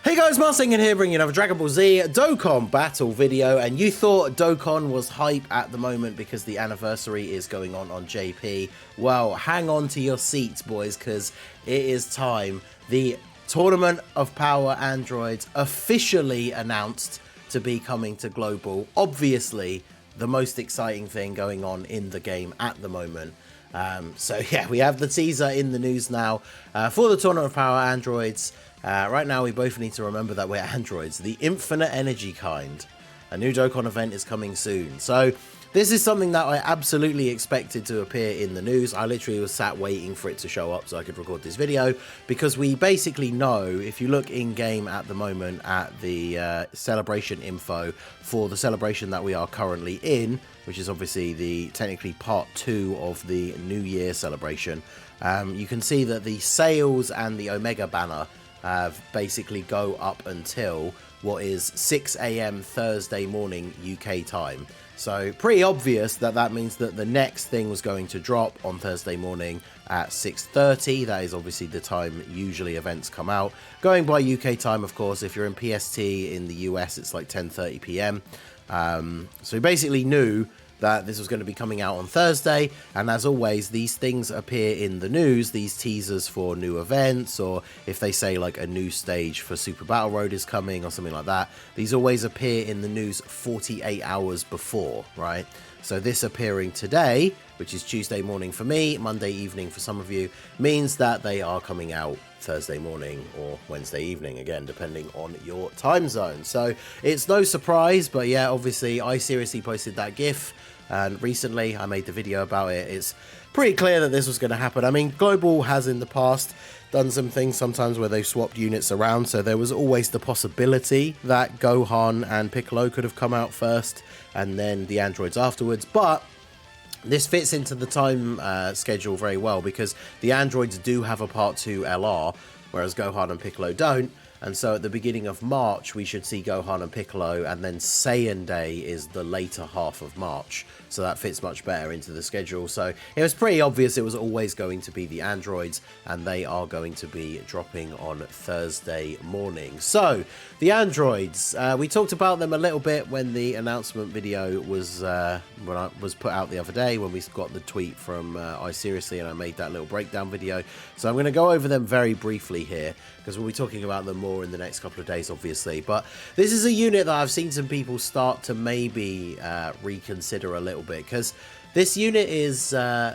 Hey guys, Marcin here bringing another Dragon Ball Z Dokkan battle video, and you thought Dokkan was hype at the moment because the anniversary is going on JP. Well, hang on to your seats, boys, because it is time. The Tournament of Power Androids officially announced to be coming to Global. Obviously, the most exciting thing going on in the game at the moment. So yeah, we have the teaser in the news now for the Tournament of Power Androids. Right now, we both need to remember that we're androids, the infinite energy kind. A new Dokkan event is coming soon. So this is something that I absolutely expected to appear in the news. I literally was sat waiting for it to show up so I could record this video, because we basically know, if you look in game at the moment at the celebration info for the celebration that we are currently in, which is obviously the technically part 2 of the New Year celebration, you can see that the sales and the Omega banner basically go up until what is 6 AM Thursday morning UK time. So pretty obvious that that means that the next thing was going to drop on Thursday morning at 6:30. That is obviously the time usually events come out. Going by UK time, of course. If you're in PST in the US, it's like 10:30 PM. So we basically knew that this was going to be coming out on Thursday, and as always, these things appear in the news, these teasers for new events, or if they say like a new stage for Super Battle Road is coming or something like that, these always appear in the news 48 hours before, right? So this appearing today, which is Tuesday morning for me, Monday evening for some of you, means that they are coming out Thursday morning or Wednesday evening, again, depending on your time zone. So it's no surprise, but yeah, obviously I seriously posted that GIF, and recently I made the video about it. It's pretty clear that this was going to happen. I mean, Global has in the past done some things sometimes where they've swapped units around, so there was always the possibility that Gohan and Piccolo could have come out first and then the androids afterwards, but this fits into the time schedule very well, because the androids do have a part 2 LR, whereas Gohan and Piccolo don't. And so at the beginning of March, we should see Gohan and Piccolo, and then Saiyan Day is the later half of March. So that fits much better into the schedule. So it was pretty obvious it was always going to be the androids, and they are going to be dropping on Thursday morning. So the androids, we talked about them a little bit when the announcement video was put out the other day, when we got the tweet from I Seriously, and I made that little breakdown video. So I'm going to go over them very briefly here, because we'll be talking about them more in the next couple of days, obviously. But this is a unit that I've seen some people start to maybe reconsider a little bit, because this unit is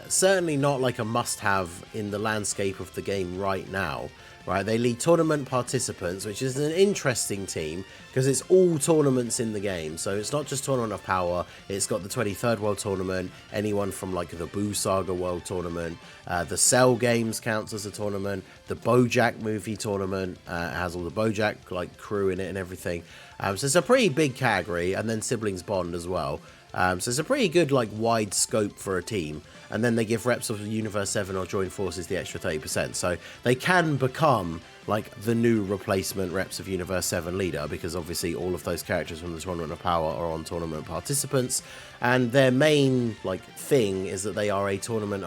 certainly not like a must-have in the landscape of the game right now. Right, they lead tournament participants, which is an interesting team because it's all tournaments in the game. So it's not just Tournament of Power, it's got the 23rd World Tournament, anyone from like the Boo Saga World Tournament, the Cell Games counts as a tournament, the BoJack movie tournament has all the BoJack like crew in it and everything. So it's a pretty big category, and then Siblings Bond as well. So it's a pretty good like wide scope for a team, and then they give reps of Universe 7 or Join Forces the extra 30%, so they can become like the new replacement reps of Universe 7 leader, because obviously all of those characters from the Tournament of Power are on tournament participants, and their main like thing is that they are a tournament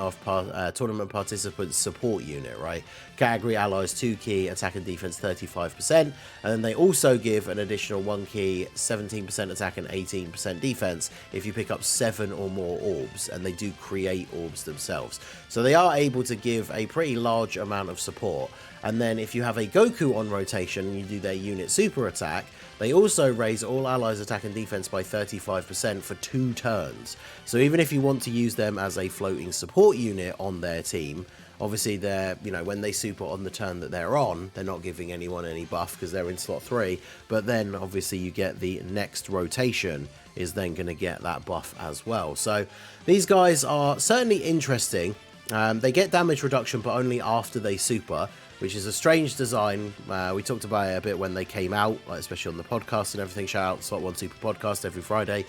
tournament participants support unit, right? Category allies 2 key, attack and defense 35%, and then they also give an additional 1 key, 17% attack and 18% defense if you pick up 7 or more orbs, and they do create orbs themselves. So they are able to give a pretty large amount of support. And then if you have a Goku on rotation and you do their unit super attack, they also raise all allies attack and defense by 35% for 2 turns. So even if you want to use them as a floating support unit on their team, obviously they're, you know, when they super on the turn that they're on, they're not giving anyone any buff because they're in slot 3, but then obviously you get the next rotation is then going to get that buff as well. So these guys are certainly interesting. They get damage reduction, but only after they super, which is a strange design. We talked about it a bit when they came out, like especially on the podcast and everything. Shout out Slot 1 Super Podcast every Friday.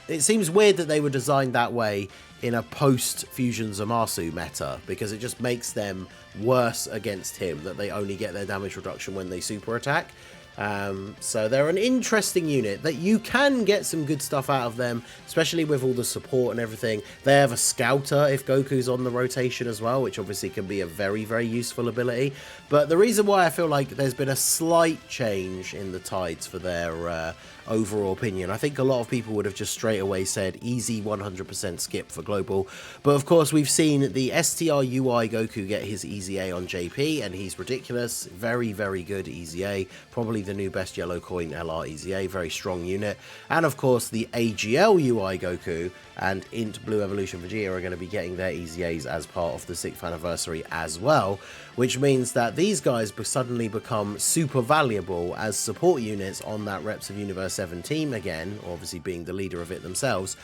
It seems weird that they were designed that way in a post-Fusion Zamasu meta, because it just makes them worse against him, that they only get their damage reduction when they super attack. So they're an interesting unit that you can get some good stuff out of them, especially with all the support and everything. They have a scouter if Goku's on the rotation as well, which obviously can be a very, very useful ability. But the reason why I feel like there's been a slight change in the tides for their overall opinion, I think a lot of people would have just straight away said easy 100% skip for global. But of course, we've seen the STR UI Goku get his EZA on JP, and he's ridiculous. Very, very good EZA. Probably the new best yellow coin LR EZA. Very strong unit. And of course, the AGL UI Goku and Int Blue Evolution Vegeta are going to be getting their EZAs as part of the 6th anniversary as well, which means that these guys suddenly become super valuable as support units on that Reps of Universe 7 team again, obviously being the leader of it themselves,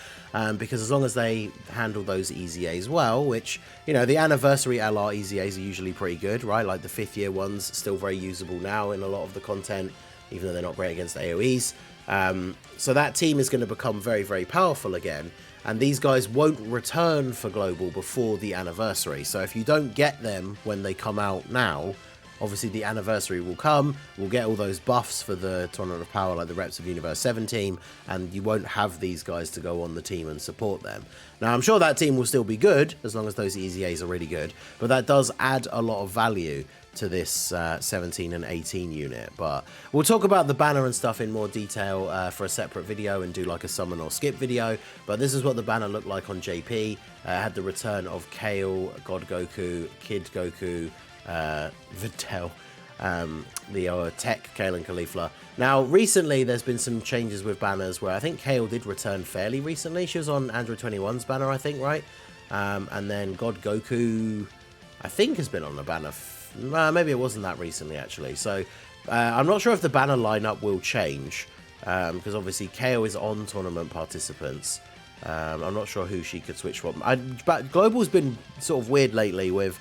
because as long as they handle those EZAs well, which, you know, the anniversary LR EZAs are usually pretty good, right? Like the 5th year ones, still very usable now in a lot of the content, even though they're not great against AoEs. So that team is going to become very, very powerful again. And these guys won't return for global before the anniversary. So if you don't get them when they come out now, obviously the anniversary will come, we'll get all those buffs for the Tournament of Power like the Reps of Universe 7 team, and you won't have these guys to go on the team and support them. Now I'm sure that team will still be good, as long as those EZAs are really good, but that does add a lot of value to this 17 and 18 unit. But we'll talk about the banner and stuff in more detail for a separate video and do like a summon or skip video. But this is what the banner looked like on JP. Had the return of Kale, God Goku, Kid Goku, Videl, the Tech, Kale and Caulifla. Now recently there's been some changes with banners where I think Kale did return fairly recently. She was on Android 21's banner, I think, right? And then God Goku, I think, has been on the banner. Maybe it wasn't that recently, actually. So I'm not sure if the banner lineup will change, because obviously Kale is on tournament participants. I'm not sure who she could switch from. But Global's been sort of weird lately with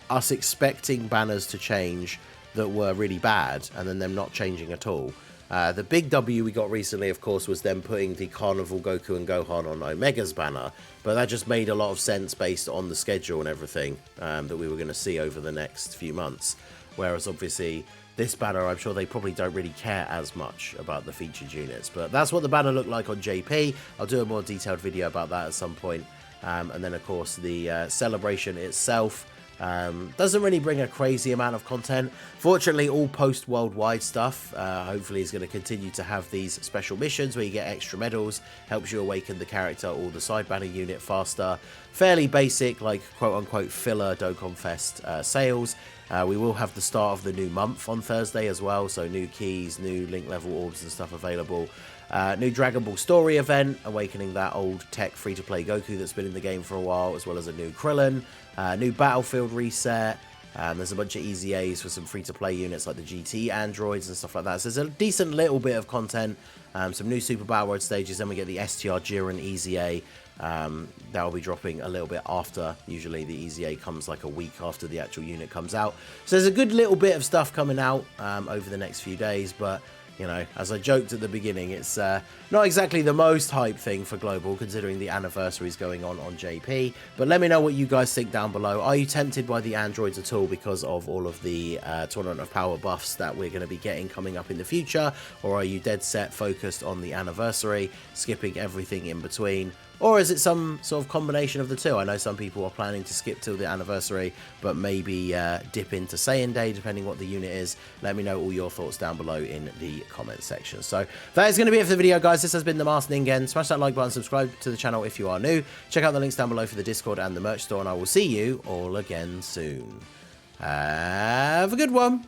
us expecting banners to change that were really bad and then them not changing at all. The big W we got recently, of course, was them putting the Carnival Goku and Gohan on Omega's banner, but that just made a lot of sense based on the schedule and everything that we were going to see over the next few months. Whereas obviously this banner, I'm sure they probably don't really care as much about the featured units, but that's what the banner looked like on JP. I'll do a more detailed video about that at some point. And then of course the celebration itself doesn't really bring a crazy amount of content. Fortunately, all post worldwide stuff hopefully is going to continue to have these special missions where you get extra medals, helps you awaken the character or the side banner unit faster. Fairly basic, like quote unquote filler Dokkan Fest sales. We will have the start of the new month on Thursday as well, so new keys, new link level orbs and stuff available. New Dragon Ball Story event, awakening that old tech free-to-play Goku that's been in the game for a while, as well as a new Krillin. New Battlefield reset. There's a bunch of EZAs for some free-to-play units like the GT androids and stuff like that. So there's a decent little bit of content. Some new Super Battle Road stages. Then we get the STR Jiren EZA. That will be dropping a little bit after. Usually the EZA comes like a week after the actual unit comes out. So there's a good little bit of stuff coming out over the next few days, but you know, as I joked at the beginning, it's not exactly the most hype thing for Global, considering the anniversary is going on JP. But let me know what you guys think down below. Are you tempted by the androids at all because of all of the Tournament of Power buffs that we're going to be getting coming up in the future? Or are you dead set focused on the anniversary, skipping everything in between? Or is it some sort of combination of the two? I know some people are planning to skip till the anniversary, but maybe dip into Saiyan Day, depending what the unit is. Let me know all your thoughts down below in the comment section. So that is going to be it for the video, guys. This has been the Masked Ningen. Smash that like button, subscribe to the channel if you are new. Check out the links down below for the Discord and the merch store, and I will see you all again soon. Have a good one.